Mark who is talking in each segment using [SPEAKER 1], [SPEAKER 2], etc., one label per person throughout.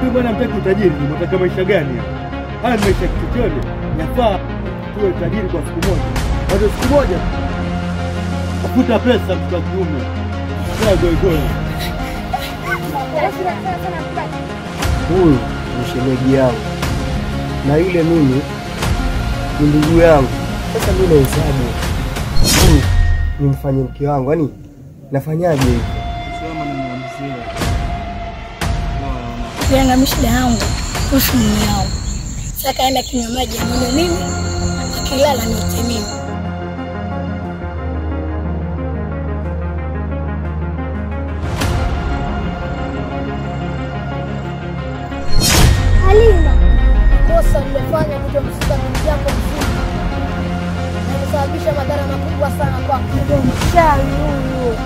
[SPEAKER 1] Vipi bwana mtaki utajiri? Unataka maisha gani hapa? Haya maisha kichochole. Yafaa tuwe tajiri kwa siku moja. Bado siku moja. Tafuta pesa mtu wa kiume. Sasa goigoi.
[SPEAKER 2] Huyu ni shemeji yangu. Na yule mimi ni ndugu yangu. Sasa mimi nahesabu. Huyu ni mfanye mke wangu. Yaani nafanyaje hivi?
[SPEAKER 3] Sema na mzee.
[SPEAKER 4] Yana mshida yangu kuhusu mume wangu. Sasa kaenda kinywa maji ya mimi akilala niote mimi.
[SPEAKER 5] Halima, kosa nilifanya kutomshika ndugu yako mzima na kusababisha madhara makubwa sana kwako. Mchawi huyu.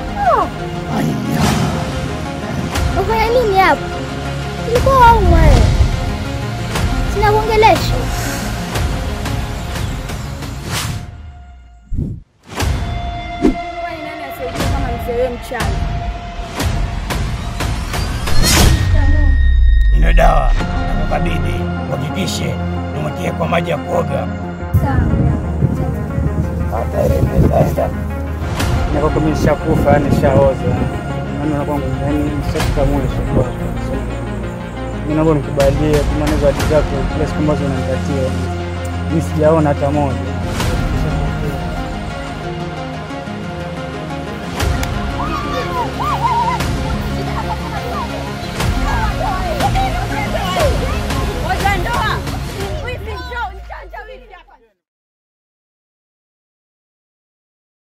[SPEAKER 5] Unafanya nini hapa? Ulikuwa waumwa wewe. Sina kuongelesha.
[SPEAKER 4] Kwani nani asiyejua kama mzee wewe mchawi?
[SPEAKER 6] Ino dawa nakukabidhi, uhakikishe umtie kwa maji ya kuoga.
[SPEAKER 3] Sasa niko kama nishakufa, yani shaoza. Maana kwangu yani sasa mwisho kwa. Mimi naomba nikubalie, kuna hizo hadi zako kila siku ambazo unanipatia. Mimi sijaona hata moja.